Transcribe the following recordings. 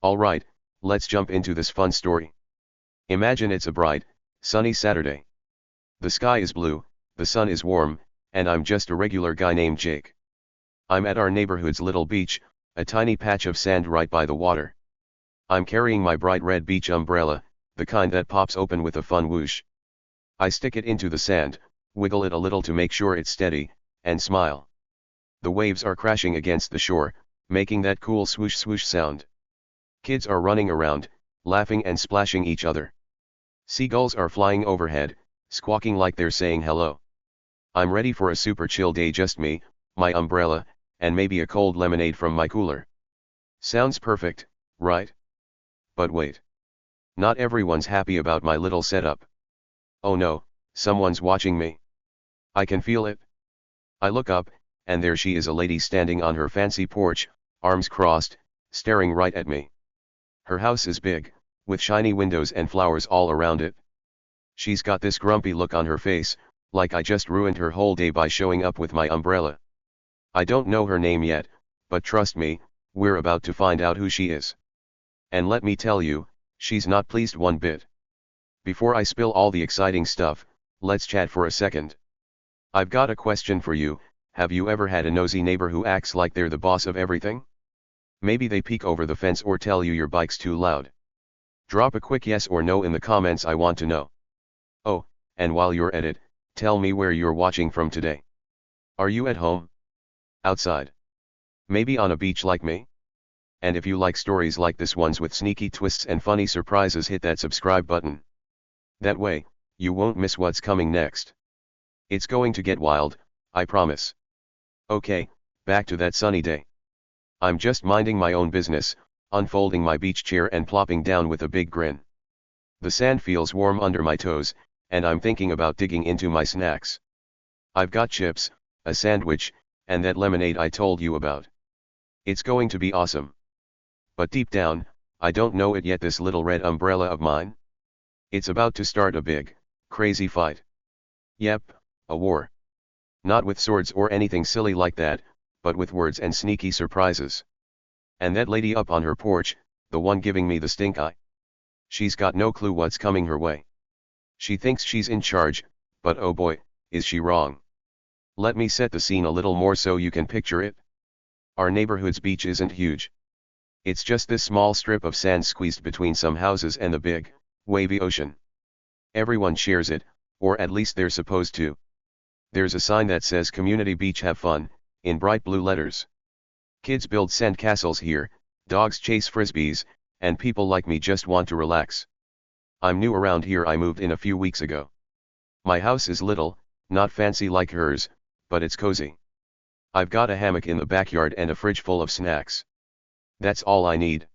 Alright, let's jump into this fun story. Imagine it's a bright, sunny Saturday. The sky is blue, the sun is warm, and I'm just a regular guy named Jake. I'm at our neighborhood's little beach, a tiny patch of sand right by the water. I'm carrying my bright red beach umbrella, the kind that pops open with a fun whoosh. I stick it into the sand, wiggle it a little to make sure it's steady, and smile. The waves are crashing against the shore, making that cool swoosh swoosh sound. Kids are running around, laughing and splashing each other. Seagulls are flying overhead, squawking like they're saying hello. I'm ready for a super chill day, just me, my umbrella, and maybe a cold lemonade from my cooler. Sounds perfect, right? But wait. Not everyone's happy about my little setup. Oh no, someone's watching me. I can feel it. I look up, and there she is, a lady standing on her fancy porch, arms crossed, staring right at me. Her house is big, with shiny windows and flowers all around it. She's got this grumpy look on her face, like I just ruined her whole day by showing up with my umbrella. I don't know her name yet, but trust me, we're about to find out who she is. And let me tell you, she's not pleased one bit. Before I spill all the exciting stuff, let's chat for a second. I've got a question for you. Have you ever had a nosy neighbor who acts like they're the boss of everything? Maybe they peek over the fence or tell you your bike's too loud. Drop a quick yes or no in the comments, I want to know. Oh, and while you're at it, tell me where you're watching from today. Are you at home? Outside? Maybe on a beach like me? And if you like stories like this, ones with sneaky twists and funny surprises, hit that subscribe button. That way, you won't miss what's coming next. It's going to get wild, I promise. Okay, back to that sunny day. I'm just minding my own business, unfolding my beach chair and plopping down with a big grin. The sand feels warm under my toes, and I'm thinking about digging into my snacks. I've got chips, a sandwich, and that lemonade I told you about. It's going to be awesome. But deep down, I don't know it yet, this little red umbrella of mine. It's about to start a big, crazy fight. Yep, a war. Not with swords or anything silly like that, but with words and sneaky surprises. And that lady up on her porch, the one giving me the stink eye. She's got no clue what's coming her way. She thinks she's in charge, but oh boy, is she wrong. Let me set the scene a little more so you can picture it. Our neighborhood's beach isn't huge. It's just this small strip of sand squeezed between some houses and the big, wavy ocean. Everyone shares it, or at least they're supposed to. There's a sign that says Community Beach Have Fun, in bright blue letters. Kids build sand castles here, dogs chase frisbees, and people like me just want to relax. I'm new around here, I moved in a few weeks ago. My house is little, not fancy like hers, but it's cozy. I've got a hammock in the backyard and a fridge full of snacks. That's all I need.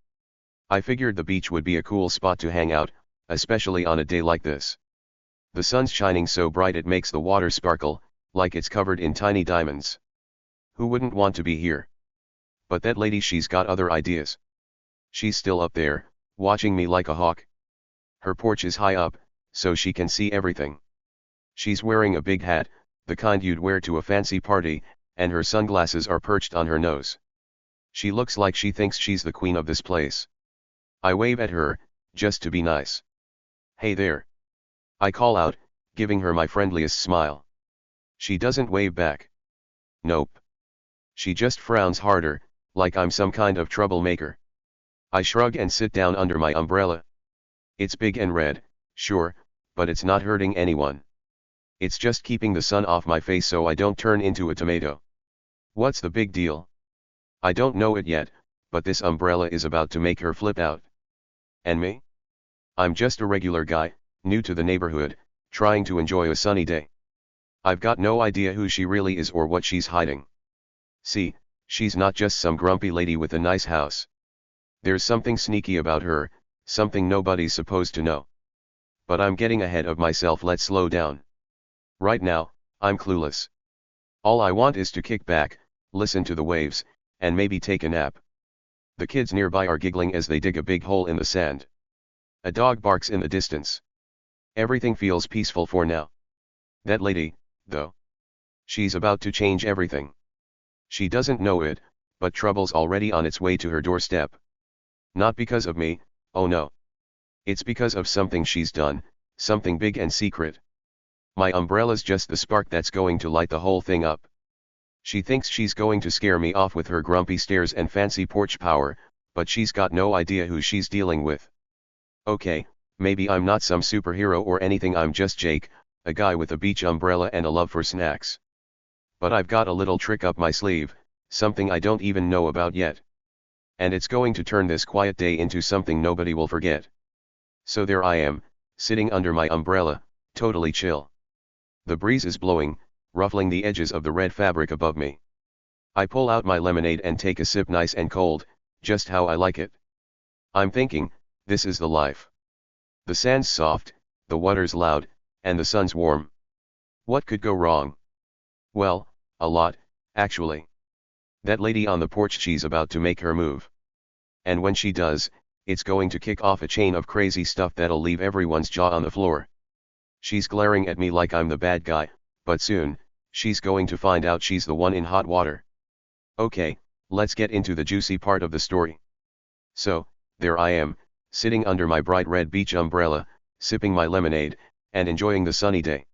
I figured the beach would be a cool spot to hang out, especially on a day like this. The sun's shining so bright it makes the water sparkle, like it's covered in tiny diamonds. Who wouldn't want to be here? But that lady, she's got other ideas. She's still up there, watching me like a hawk. Her porch is high up, so she can see everything. She's wearing a big hat, the kind you'd wear to a fancy party, and her sunglasses are perched on her nose. She looks like she thinks she's the queen of this place. I wave at her, just to be nice. Hey there. I call out, giving her my friendliest smile. She doesn't wave back. Nope. She just frowns harder, like I'm some kind of troublemaker. I shrug and sit down under my umbrella. It's big and red, sure, but it's not hurting anyone. It's just keeping the sun off my face so I don't turn into a tomato. What's the big deal? I don't know it yet, but this umbrella is about to make her flip out. And me? I'm just a regular guy, new to the neighborhood, trying to enjoy a sunny day. I've got no idea who she really is or what she's hiding. See, she's not just some grumpy lady with a nice house. There's something sneaky about her, something nobody's supposed to know. But I'm getting ahead of myself, let's slow down. Right now, I'm clueless. All I want is to kick back, listen to the waves, and maybe take a nap. The kids nearby are giggling as they dig a big hole in the sand. A dog barks in the distance. Everything feels peaceful for now. That lady, though. She's about to change everything. She doesn't know it, but trouble's already on its way to her doorstep. Not because of me, oh no. It's because of something she's done, something big and secret. My umbrella's just the spark that's going to light the whole thing up. She thinks she's going to scare me off with her grumpy stares and fancy porch power, but she's got no idea who she's dealing with. Okay, maybe I'm not some superhero or anything, I'm just Jake, a guy with a beach umbrella and a love for snacks. But I've got a little trick up my sleeve, something I don't even know about yet. And it's going to turn this quiet day into something nobody will forget. So there I am, sitting under my umbrella, totally chill. The breeze is blowing, ruffling the edges of the red fabric above me. I pull out my lemonade and take a sip, nice and cold, just how I like it. I'm thinking, this is the life. The sand's soft, the water's loud, and the sun's warm. What could go wrong? Well, a lot, actually. That lady on the porch, she's about to make her move. And when she does, it's going to kick off a chain of crazy stuff that'll leave everyone's jaw on the floor. She's glaring at me like I'm the bad guy, but soon, she's going to find out she's the one in hot water. Okay, let's get into the juicy part of the story. So, there I am, sitting under my bright red beach umbrella, sipping my lemonade, and enjoying the sunny day.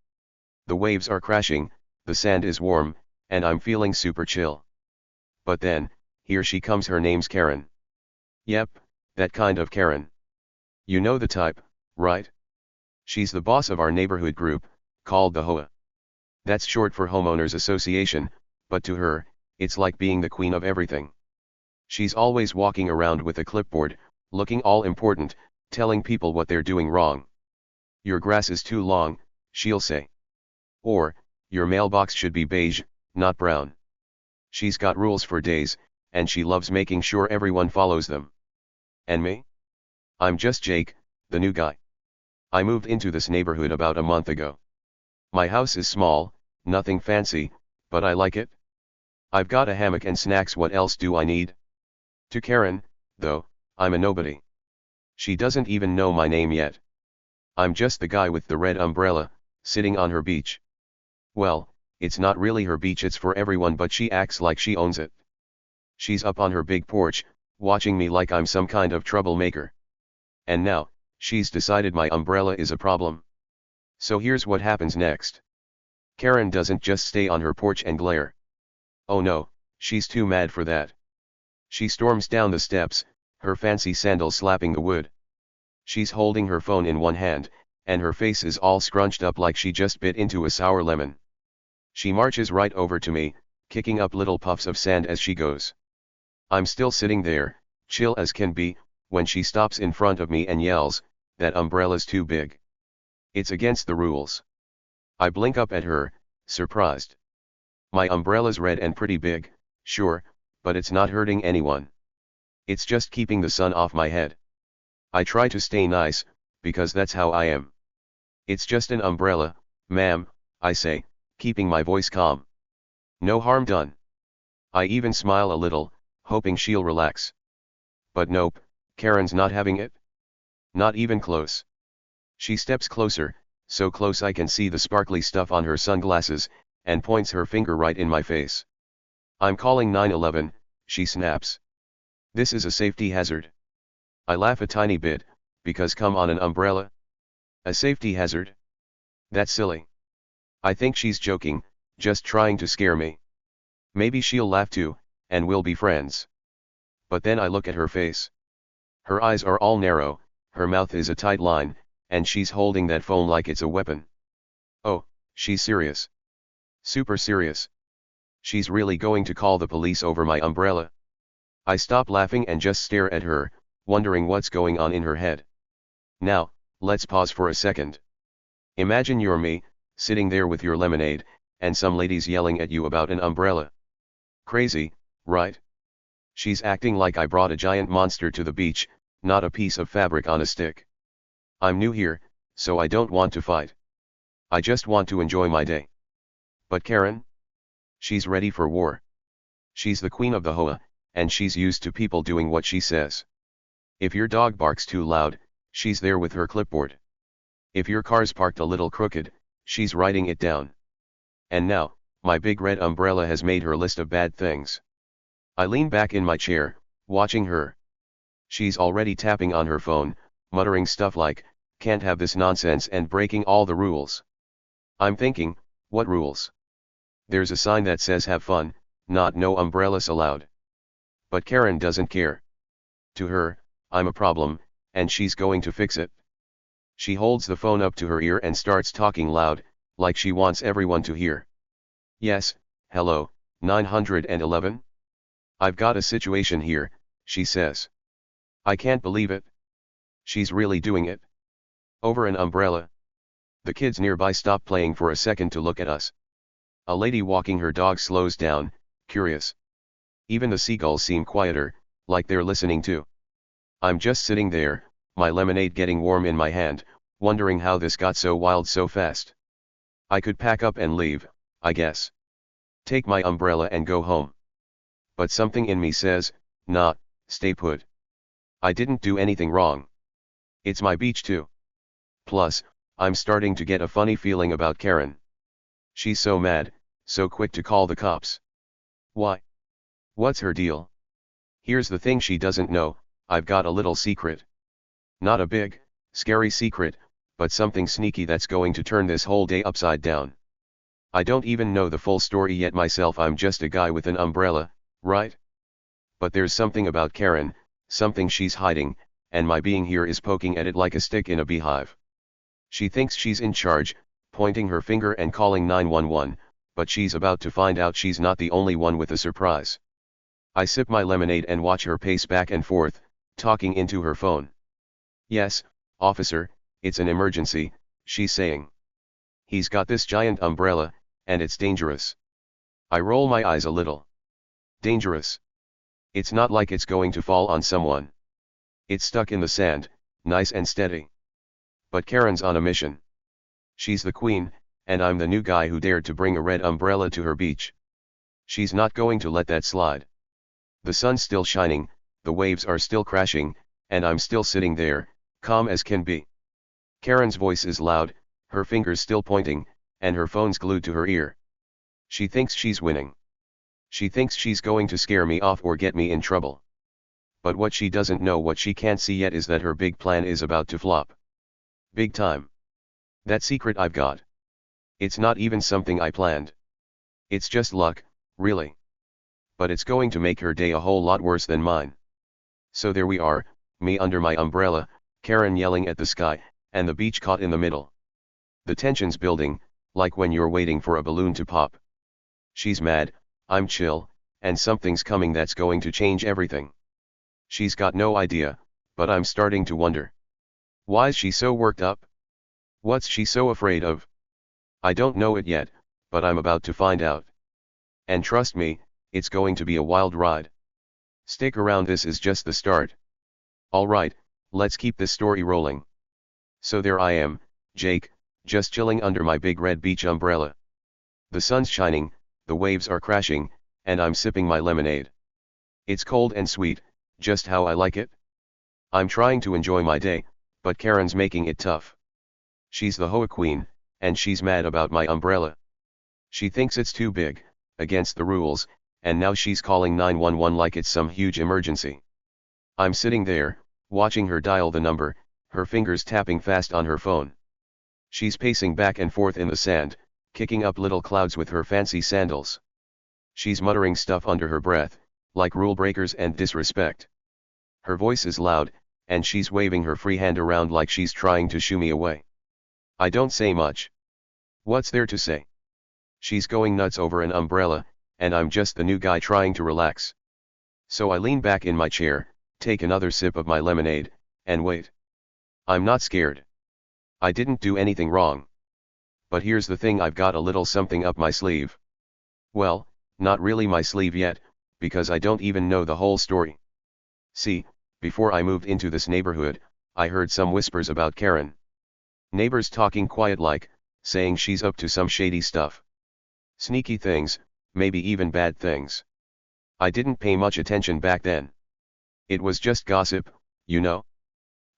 The waves are crashing, the sand is warm, and I'm feeling super chill. But then, here she comes, her name's Karen. Yep, that kind of Karen. You know the type, right? She's the boss of our neighborhood group, called the HOA. That's short for Homeowners Association, but to her, it's like being the queen of everything. She's always walking around with a clipboard, looking all important, telling people what they're doing wrong. Your grass is too long, she'll say. Or, your mailbox should be beige, not brown. She's got rules for days, and she loves making sure everyone follows them. And me? I'm just Jake, the new guy. I moved into this neighborhood about a month ago. My house is small, nothing fancy, but I like it. I've got a hammock and snacks, what else do I need? To Karen, though, I'm a nobody. She doesn't even know my name yet. I'm just the guy with the red umbrella, sitting on her beach. Well, it's not really her beach, it's for everyone, but she acts like she owns it. She's up on her big porch, watching me like I'm some kind of troublemaker. And now, she's decided my umbrella is a problem. So here's what happens next. Karen doesn't just stay on her porch and glare. Oh no, she's too mad for that. She storms down the steps, her fancy sandals slapping the wood. She's holding her phone in one hand, and her face is all scrunched up like she just bit into a sour lemon. She marches right over to me, kicking up little puffs of sand as she goes. I'm still sitting there, chill as can be, when she stops in front of me and yells, "That umbrella's too big. It's against the rules." I blink up at her, surprised. My umbrella's red and pretty big, sure, but it's not hurting anyone. It's just keeping the sun off my head. I try to stay nice, because that's how I am. It's just an umbrella, ma'am, I say, keeping my voice calm. No harm done. I even smile a little, hoping she'll relax. But nope, Karen's not having it. Not even close. She steps closer, so close I can see the sparkly stuff on her sunglasses, and points her finger right in my face. "I'm calling 911, she snaps. "This is a safety hazard." I laugh a tiny bit, because come on, an umbrella? A safety hazard? That's silly. I think she's joking, just trying to scare me. Maybe she'll laugh too, and we'll be friends. But then I look at her face. Her eyes are all narrow, her mouth is a tight line, and she's holding that phone like it's a weapon. Oh, she's serious. Super serious. She's really going to call the police over my umbrella. I stop laughing and just stare at her, wondering what's going on in her head. Now, let's pause for a second. Imagine you're me, sitting there with your lemonade, and some lady's yelling at you about an umbrella. Crazy, right? She's acting like I brought a giant monster to the beach, not a piece of fabric on a stick. I'm new here, so I don't want to fight. I just want to enjoy my day. But Karen? She's ready for war. She's the queen of the HOA, and she's used to people doing what she says. If your dog barks too loud, she's there with her clipboard. If your car's parked a little crooked, she's writing it down. And now, my big red umbrella has made her list of bad things. I lean back in my chair, watching her. She's already tapping on her phone, muttering stuff like, "Can't have this nonsense," and breaking all the rules. I'm thinking, what rules? There's a sign that says have fun, not no umbrellas allowed. But Karen doesn't care. To her, I'm a problem, and she's going to fix it. She holds the phone up to her ear and starts talking loud, like she wants everyone to hear. "Yes, hello, 911? I've got a situation here," she says. I can't believe it. She's really doing it. Over an umbrella. The kids nearby stop playing for a second to look at us. A lady walking her dog slows down, curious. Even the seagulls seem quieter, like they're listening too. I'm just sitting there, my lemonade getting warm in my hand, wondering how this got so wild so fast. I could pack up and leave, I guess. Take my umbrella and go home. But something in me says, nah, stay put. I didn't do anything wrong. It's my beach too. Plus, I'm starting to get a funny feeling about Karen. She's so mad, so quick to call the cops. Why? What's her deal? Here's the thing she doesn't know, I've got a little secret. Not a big, scary secret, but something sneaky that's going to turn this whole day upside down. I don't even know the full story yet myself. I'm just a guy with an umbrella, right? But there's something about Karen, something she's hiding, and my being here is poking at it like a stick in a beehive. She thinks she's in charge, pointing her finger and calling 911, but she's about to find out she's not the only one with a surprise. I sip my lemonade and watch her pace back and forth, talking into her phone. "Yes, officer, it's an emergency," she's saying. "He's got this giant umbrella, and it's dangerous." I roll my eyes a little. Dangerous? It's not like it's going to fall on someone. It's stuck in the sand, nice and steady. But Karen's on a mission. She's the queen, and I'm the new guy who dared to bring a red umbrella to her beach. She's not going to let that slide. The sun's still shining, the waves are still crashing, and I'm still sitting there, calm as can be. Karen's voice is loud, her fingers still pointing, and her phone's glued to her ear. She thinks she's winning. She thinks she's going to scare me off or get me in trouble. But what she doesn't know, what she can't see yet, is that her big plan is about to flop. Big time. That secret I've got. It's not even something I planned. It's just luck, really. But it's going to make her day a whole lot worse than mine. So there we are, me under my umbrella, Karen yelling at the sky, and the beach caught in the middle. The tension's building, like when you're waiting for a balloon to pop. She's mad, I'm chill, and something's coming that's going to change everything. She's got no idea, but I'm starting to wonder. Why's she so worked up? What's she so afraid of? I don't know it yet, but I'm about to find out. And trust me, it's going to be a wild ride. Stick around, this is just the start. Alright, let's keep this story rolling. So there I am, Jake, just chilling under my big red beach umbrella. The sun's shining, the waves are crashing, and I'm sipping my lemonade. It's cold and sweet, just how I like it. I'm trying to enjoy my day, but Karen's making it tough. She's the HOA queen, and she's mad about my umbrella. She thinks it's too big, against the rules, and now she's calling 911 like it's some huge emergency. I'm sitting there, watching her dial the number, her fingers tapping fast on her phone. She's pacing back and forth in the sand, kicking up little clouds with her fancy sandals. She's muttering stuff under her breath, like rule breakers and disrespect. Her voice is loud, and she's waving her free hand around like she's trying to shoo me away. I don't say much. What's there to say? She's going nuts over an umbrella, and I'm just the new guy trying to relax. So I lean back in my chair, take another sip of my lemonade, and wait. I'm not scared. I didn't do anything wrong. But here's the thing, I've got a little something up my sleeve. Well, not really my sleeve yet, because I don't even know the whole story. See, before I moved into this neighborhood, I heard some whispers about Karen. Neighbors talking quiet, like, saying she's up to some shady stuff. Sneaky things, maybe even bad things. I didn't pay much attention back then. It was just gossip, you know?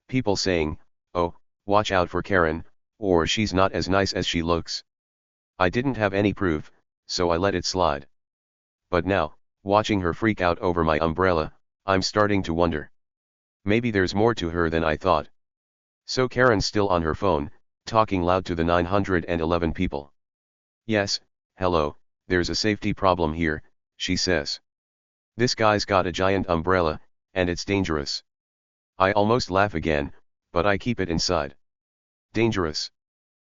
People saying, oh, watch out for Karen, or she's not as nice as she looks. I didn't have any proof, so I let it slide. But now, watching her freak out over my umbrella, I'm starting to wonder. Maybe there's more to her than I thought. So Karen's still on her phone, talking loud to the 911 people. Yes, hello, there's a safety problem here, she says. This guy's got a giant umbrella, and it's dangerous. I almost laugh again, but I keep it inside. Dangerous.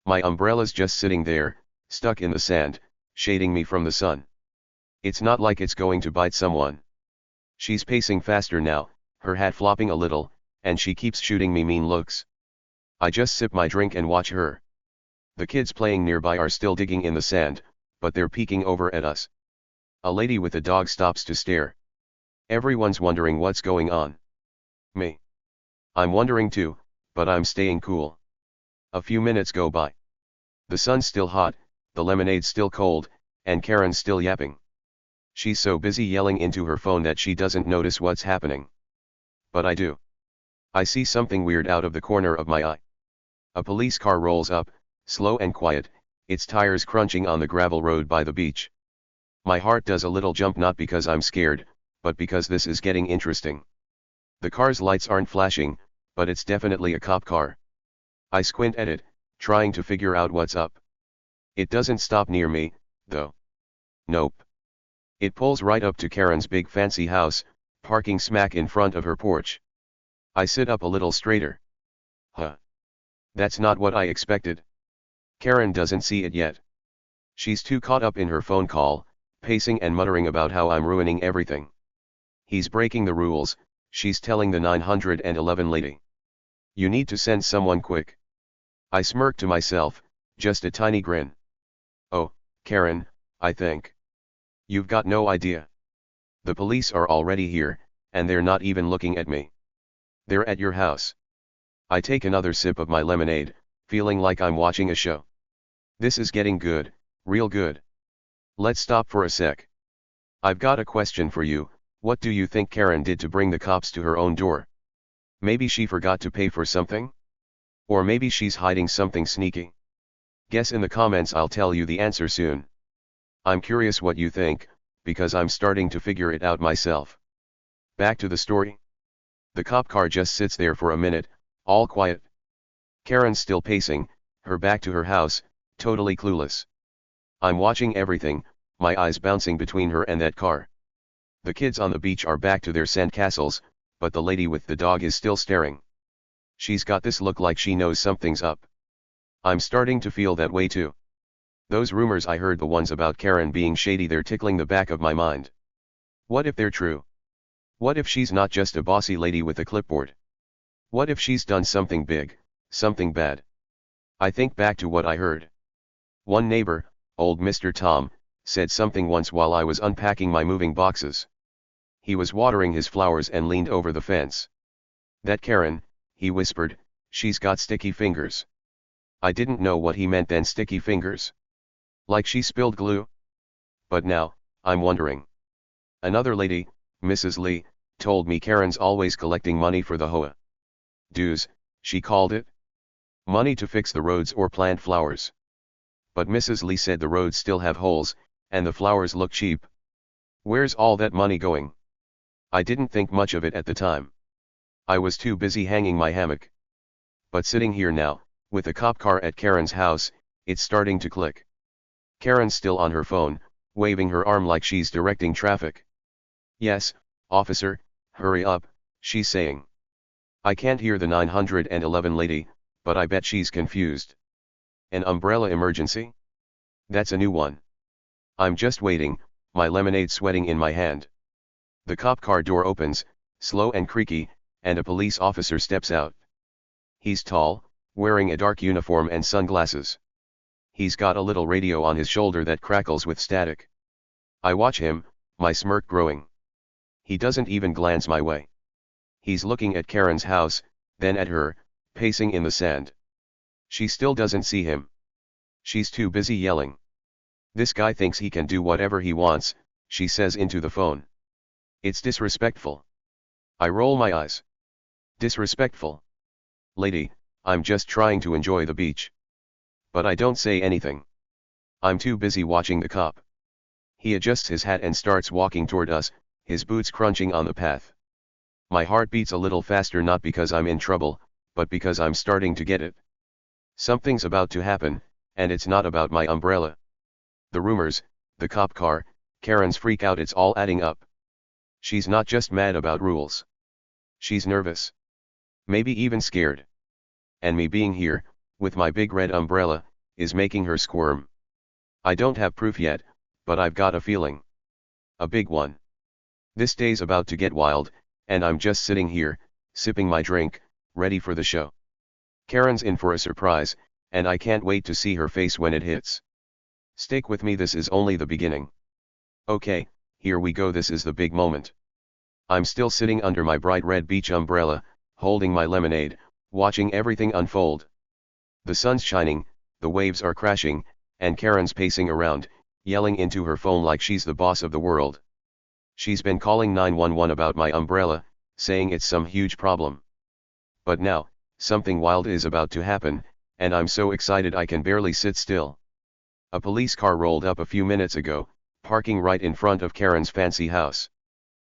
My umbrella's just sitting there, stuck in the sand, shading me from the sun. It's not like it's going to bite someone. She's pacing faster now, her hat flopping a little, and she keeps shooting me mean looks. I just sip my drink and watch her. The kids playing nearby are still digging in the sand, but they're peeking over at us. A lady with a dog stops to stare. Everyone's wondering what's going on. Me. I'm wondering too, but I'm staying cool. A few minutes go by. The sun's still hot, the lemonade's still cold, and Karen's still yapping. She's so busy yelling into her phone that she doesn't notice what's happening. But I do. I see something weird out of the corner of my eye. A police car rolls up, slow and quiet, its tires crunching on the gravel road by the beach. My heart does a little jump, not because I'm scared, but because this is getting interesting. The car's lights aren't flashing, but it's definitely a cop car. I squint at it, trying to figure out what's up. It doesn't stop near me, though. Nope. It pulls right up to Karen's big fancy house, parking smack in front of her porch. I sit up a little straighter. Huh. That's not what I expected. Karen doesn't see it yet. She's too caught up in her phone call, pacing and muttering about how I'm ruining everything. He's breaking the rules, she's telling the 911 lady. You need to send someone quick. I smirk to myself, just a tiny grin. Oh, Karen, I think. You've got no idea. The police are already here, and they're not even looking at me. They're at your house. I take another sip of my lemonade, feeling like I'm watching a show. This is getting good, real good. Let's stop for a sec. I've got a question for you. What do you think Karen did to bring the cops to her own door? Maybe she forgot to pay for something? Or maybe she's hiding something sneaky? Guess in the comments, I'll tell you the answer soon. I'm curious what you think, because I'm starting to figure it out myself. Back to the story. The cop car just sits there for a minute, all quiet. Karen's still pacing, her back to her house, totally clueless. I'm watching everything, my eyes bouncing between her and that car. The kids on the beach are back to their sandcastles, but the lady with the dog is still staring. She's got this look like she knows something's up. I'm starting to feel that way too. Those rumors I heard, the ones about Karen being shady, they're tickling the back of my mind. What if they're true? What if she's not just a bossy lady with a clipboard? What if she's done something big, something bad? I think back to what I heard. One neighbor, old Mr. Tom, said something once while I was unpacking my moving boxes. He was watering his flowers and leaned over the fence. That Karen, he whispered, she's got sticky fingers. I didn't know what he meant then. Sticky fingers? Like she spilled glue? But now, I'm wondering. Another lady, Mrs. Lee, told me Karen's always collecting money for the HOA. Dues, she called it. Money to fix the roads or plant flowers. But Mrs. Lee said the roads still have holes, and the flowers look cheap. Where's all that money going? I didn't think much of it at the time. I was too busy hanging my hammock. But sitting here now, with a cop car at Karen's house, it's starting to click. Karen's still on her phone, waving her arm like she's directing traffic. Yes, officer, hurry up, she's saying. I can't hear the 911 lady, but I bet she's confused. An umbrella emergency? That's a new one. I'm just waiting, my lemonade sweating in my hand. The cop car door opens, slow and creaky, and a police officer steps out. He's tall, wearing a dark uniform and sunglasses. He's got a little radio on his shoulder that crackles with static. I watch him, my smirk growing. He doesn't even glance my way. He's looking at Karen's house, then at her, pacing in the sand. She still doesn't see him. She's too busy yelling. This guy thinks he can do whatever he wants, she says into the phone. It's disrespectful. I roll my eyes. Disrespectful? Lady, I'm just trying to enjoy the beach. But I don't say anything. I'm too busy watching the cop. He adjusts his hat and starts walking toward us, his boots crunching on the path. My heart beats a little faster, not because I'm in trouble, but because I'm starting to get it. Something's about to happen, and it's not about my umbrella. The rumors, the cop car, Karen's freak out, it's all adding up. She's not just mad about rules. She's nervous. Maybe even scared. And me being here, with my big red umbrella, is making her squirm. I don't have proof yet, but I've got a feeling. A big one. This day's about to get wild, and I'm just sitting here, sipping my drink, ready for the show. Karen's in for a surprise, and I can't wait to see her face when it hits. Stick with me, this is only the beginning. Okay, here we go, this is the big moment. I'm still sitting under my bright red beach umbrella, holding my lemonade, watching everything unfold. The sun's shining, the waves are crashing, and Karen's pacing around, yelling into her phone like she's the boss of the world. She's been calling 911 about my umbrella, saying it's some huge problem. But now, something wild is about to happen, and I'm so excited I can barely sit still. A police car rolled up a few minutes ago, parking right in front of Karen's fancy house.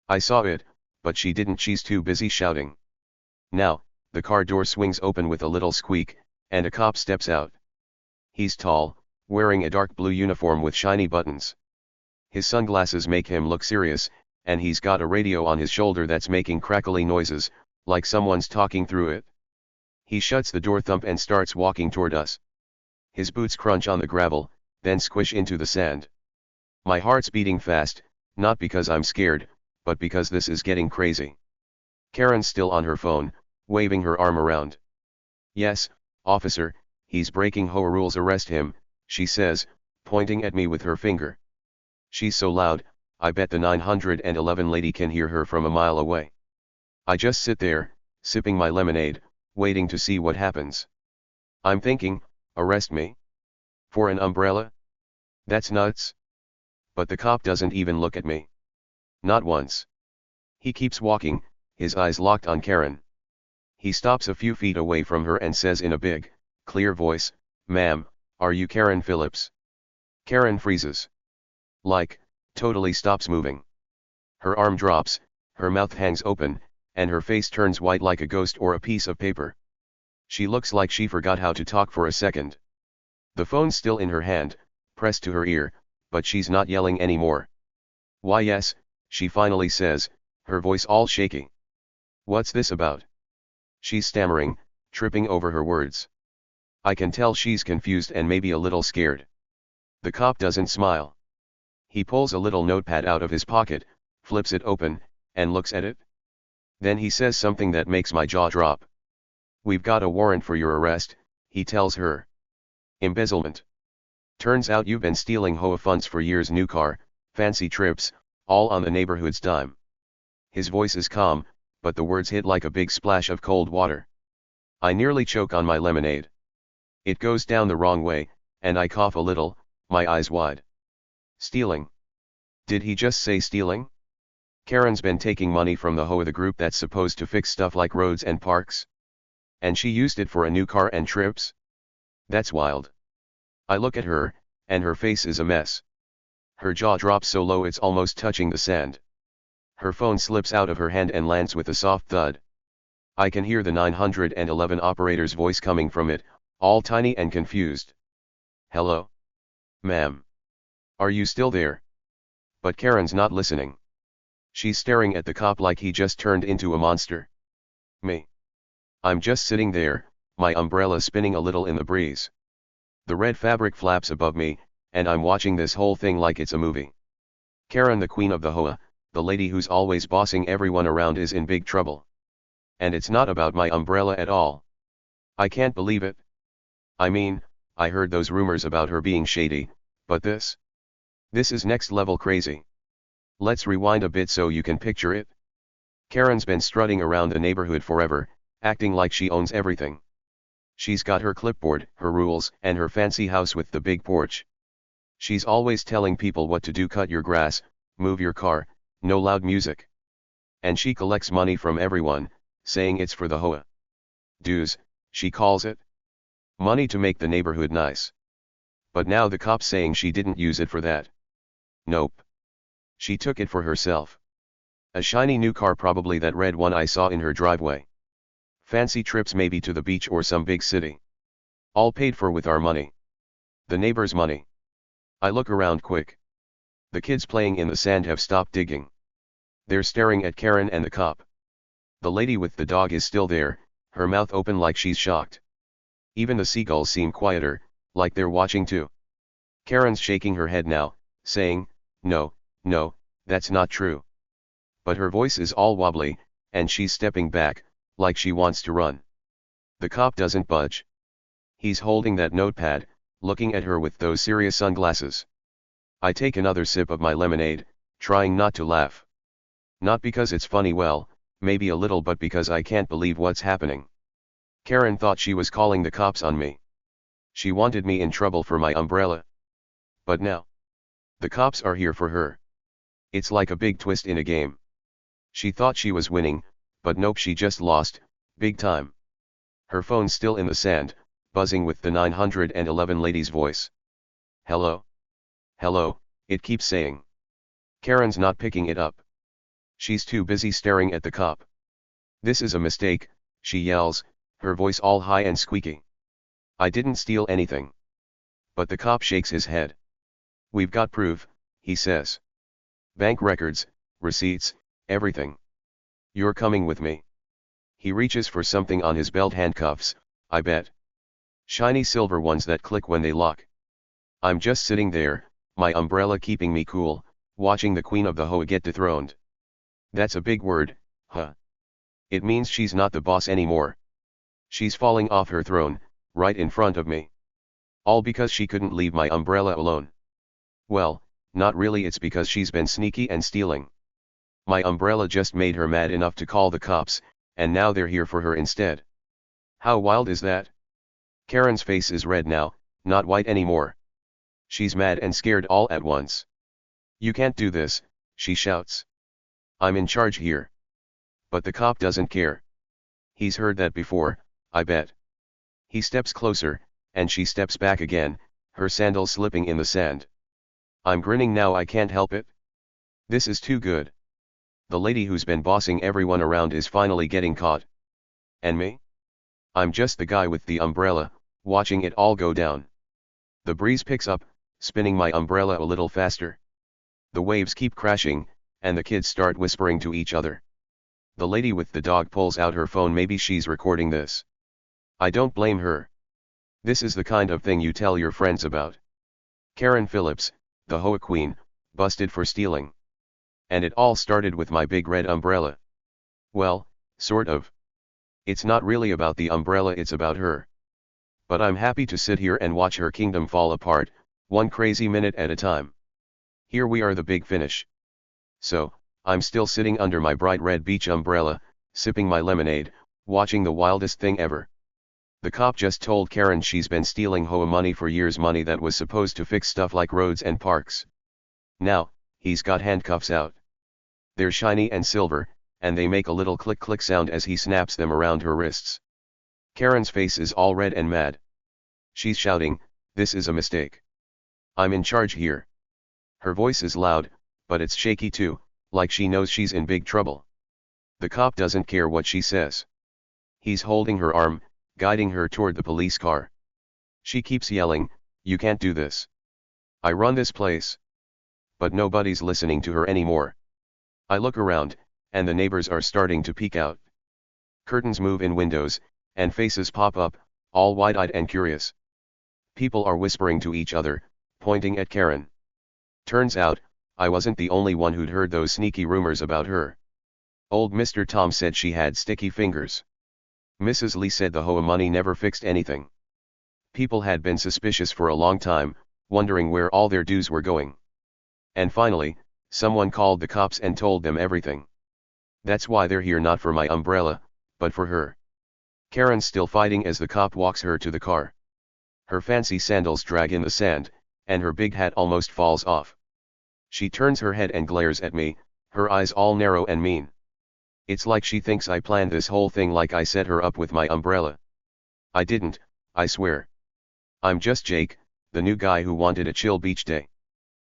I saw it, but she didn't, she's too busy shouting. Now, the car door swings open with a little squeak, and a cop steps out. He's tall, wearing a dark blue uniform with shiny buttons. His sunglasses make him look serious, and he's got a radio on his shoulder that's making crackly noises, like someone's talking through it. He shuts the door thump and starts walking toward us. His boots crunch on the gravel, then squish into the sand. My heart's beating fast, not because I'm scared, but because this is getting crazy. Karen's still on her phone, waving her arm around. Yes, officer, he's breaking HOA rules, arrest him, she says, pointing at me with her finger. She's so loud, I bet the 911 lady can hear her from a mile away. I just sit there, sipping my lemonade, waiting to see what happens. I'm thinking, arrest me? For an umbrella? That's nuts. But the cop doesn't even look at me. Not once. He keeps walking, his eyes locked on Karen. He stops a few feet away from her and says in a big, clear voice, "Ma'am, are you Karen Phillips?" Karen freezes. Like, totally stops moving. Her arm drops, her mouth hangs open, and her face turns white like a ghost or a piece of paper. She looks like she forgot how to talk for a second. The phone's still in her hand, pressed to her ear, but she's not yelling anymore. "Why yes," she finally says, her voice all shaky. "What's this about?" She's stammering, tripping over her words. I can tell she's confused and maybe a little scared. The cop doesn't smile. He pulls a little notepad out of his pocket, flips it open, and looks at it. Then he says something that makes my jaw drop. "We've got a warrant for your arrest," he tells her. "Embezzlement. Turns out you've been stealing HOA funds for years, new car, fancy trips, all on the neighborhood's dime." His voice is calm, but the words hit like a big splash of cold water. I nearly choke on my lemonade. It goes down the wrong way, and I cough a little, my eyes wide. Stealing? Did he just say stealing? Karen's been taking money from the HOA, the group that's supposed to fix stuff like roads and parks. And she used it for a new car and trips? That's wild. I look at her, and her face is a mess. Her jaw drops so low it's almost touching the sand. Her phone slips out of her hand and lands with a soft thud. I can hear the 911 operator's voice coming from it, all tiny and confused. "Hello? Ma'am. Are you still there?" But Karen's not listening. She's staring at the cop like he just turned into a monster. Me. I'm just sitting there, my umbrella spinning a little in the breeze. The red fabric flaps above me, and I'm watching this whole thing like it's a movie. Karen, the queen of the HOA, the lady who's always bossing everyone around, is in big trouble. And it's not about my umbrella at all. I can't believe it. I mean, I heard those rumors about her being shady, but this is next level crazy. Let's rewind a bit so you can picture it. Karen's been strutting around the neighborhood forever, acting like she owns everything. She's got her clipboard, her rules, and her fancy house with the big porch. She's always telling people what to do: cut your grass, move your car, no loud music. And she collects money from everyone, saying it's for the HOA. Dues, she calls it. Money to make the neighborhood nice. But now the cop's saying she didn't use it for that. Nope. She took it for herself. A shiny new car, probably that red one I saw in her driveway. Fancy trips, maybe to the beach or some big city. All paid for with our money. The neighbor's money. I look around quick. The kids playing in the sand have stopped digging. They're staring at Karen and the cop. The lady with the dog is still there, her mouth open like she's shocked. Even the seagulls seem quieter, like they're watching too. Karen's shaking her head now, saying, "No, no, that's not true." But her voice is all wobbly, and she's stepping back, like she wants to run. The cop doesn't budge. He's holding that notepad, looking at her with those serious sunglasses. I take another sip of my lemonade, trying not to laugh. Not because it's funny, well, maybe a little, but because I can't believe what's happening. Karen thought she was calling the cops on me. She wanted me in trouble for my umbrella. But now, the cops are here for her. It's like a big twist in a game. She thought she was winning, but nope, she just lost, big time. Her phone's still in the sand, buzzing with the 911 lady's voice. "Hello? Hello," it keeps saying. Karen's not picking it up. She's too busy staring at the cop. "This is a mistake," she yells, her voice all high and squeaky. "I didn't steal anything." But the cop shakes his head. "We've got proof," he says. "Bank records, receipts, everything. You're coming with me." He reaches for something on his belt, handcuffs, I bet. Shiny silver ones that click when they lock. I'm just sitting there, my umbrella keeping me cool, watching the queen of the HOA get dethroned. That's a big word, huh? It means she's not the boss anymore. She's falling off her throne, right in front of me. All because she couldn't leave my umbrella alone. Well, not really, it's because she's been sneaky and stealing. My umbrella just made her mad enough to call the cops, and now they're here for her instead. How wild is that? Karen's face is red now, not white anymore. She's mad and scared all at once. "You can't do this," she shouts. "I'm in charge here." But the cop doesn't care. He's heard that before, I bet. He steps closer, and she steps back again, her sandals slipping in the sand. I'm grinning now, I can't help it. This is too good. The lady who's been bossing everyone around is finally getting caught. And me? I'm just the guy with the umbrella, watching it all go down. The breeze picks up, spinning my umbrella a little faster. The waves keep crashing, and the kids start whispering to each other. The lady with the dog pulls out her phone, maybe she's recording this. I don't blame her. This is the kind of thing you tell your friends about. Karen Phillips, the HOA queen, busted for stealing. And it all started with my big red umbrella. Well, sort of. It's not really about the umbrella, it's about her. But I'm happy to sit here and watch her kingdom fall apart, one crazy minute at a time. Here we are, the big finish. So, I'm still sitting under my bright red beach umbrella, sipping my lemonade, watching the wildest thing ever. The cop just told Karen she's been stealing HOA money for years, money that was supposed to fix stuff like roads and parks. Now, he's got handcuffs out. They're shiny and silver, and they make a little click-click sound as he snaps them around her wrists. Karen's face is all red and mad. She's shouting, "This is a mistake. I'm in charge here." Her voice is loud, but it's shaky too, like she knows she's in big trouble. The cop doesn't care what she says. He's holding her arm, guiding her toward the police car. She keeps yelling, "You can't do this. I run this place." But nobody's listening to her anymore. I look around, and the neighbors are starting to peek out. Curtains move in windows, and faces pop up, all wide-eyed and curious. People are whispering to each other, pointing at Karen. Turns out, I wasn't the only one who'd heard those sneaky rumors about her. Old Mr. Tom said she had sticky fingers. Mrs. Lee said the HOA money never fixed anything. People had been suspicious for a long time, wondering where all their dues were going. And finally, someone called the cops and told them everything. That's why they're here, not for my umbrella, but for her. Karen's still fighting as the cop walks her to the car. Her fancy sandals drag in the sand, and her big hat almost falls off. She turns her head and glares at me, her eyes all narrow and mean. It's like she thinks I planned this whole thing, like I set her up with my umbrella. I didn't, I swear. I'm just Jake, the new guy who wanted a chill beach day.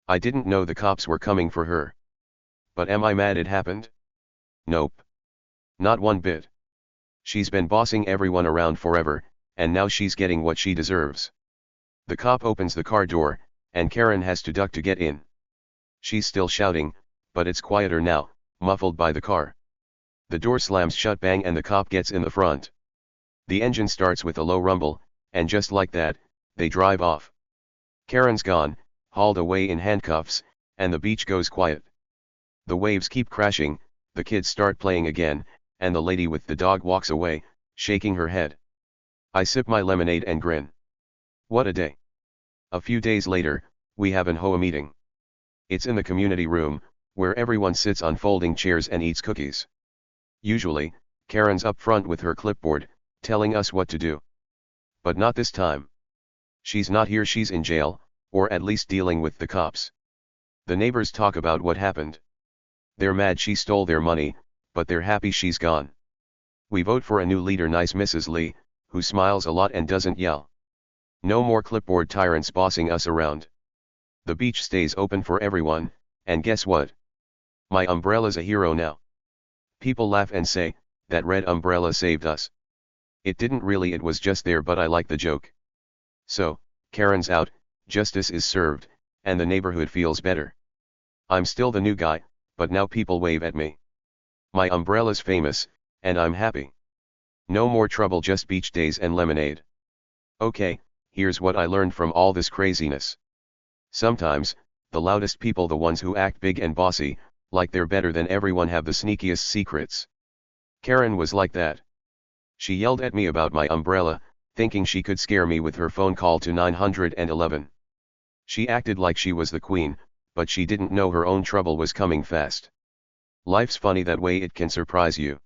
I didn't know the cops were coming for her. But am I mad it happened? Nope. Not one bit. She's been bossing everyone around forever, and now she's getting what she deserves. The cop opens the car door, and Karen has to duck to get in. She's still shouting, but it's quieter now, muffled by the car. The door slams shut bang and the cop gets in the front. The engine starts with a low rumble, and just like that, they drive off. Karen's gone, hauled away in handcuffs, and the beach goes quiet. The waves keep crashing, the kids start playing again, and the lady with the dog walks away, shaking her head. I sip my lemonade and grin. What a day. A few days later, we have an HOA meeting. It's in the community room, where everyone sits on folding chairs and eats cookies. Usually, Karen's up front with her clipboard, telling us what to do. But not this time. She's not here, she's in jail, or at least dealing with the cops. The neighbors talk about what happened. They're mad she stole their money, but they're happy she's gone. We vote for a new leader, nice Mrs. Lee, who smiles a lot and doesn't yell. No more clipboard tyrants bossing us around. The beach stays open for everyone, and guess what? My umbrella's a hero now. People laugh and say, that red umbrella saved us. It didn't really, it was just there, but I like the joke. So, Karen's out, justice is served, and the neighborhood feels better. I'm still the new guy, but now people wave at me. My umbrella's famous, and I'm happy. No more trouble, just beach days and lemonade. Okay, here's what I learned from all this craziness. Sometimes, the loudest people, the ones who act big and bossy, like they're better than everyone, have the sneakiest secrets. Karen was like that. She yelled at me about my umbrella, thinking she could scare me with her phone call to 911. She acted like she was the queen, but she didn't know her own trouble was coming fast. Life's funny that way, it can surprise you.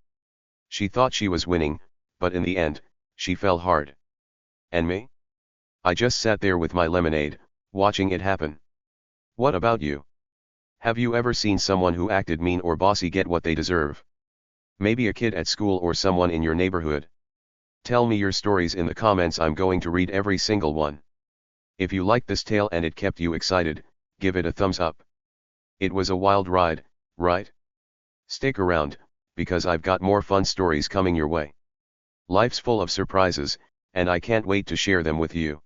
She thought she was winning, but in the end, she fell hard. And me? I just sat there with my lemonade, watching it happen. What about you? Have you ever seen someone who acted mean or bossy get what they deserve? Maybe a kid at school or someone in your neighborhood. Tell me your stories in the comments, I'm going to read every single one. If you liked this tale and it kept you excited, give it a thumbs up. It was a wild ride, right? Stick around, because I've got more fun stories coming your way. Life's full of surprises, and I can't wait to share them with you.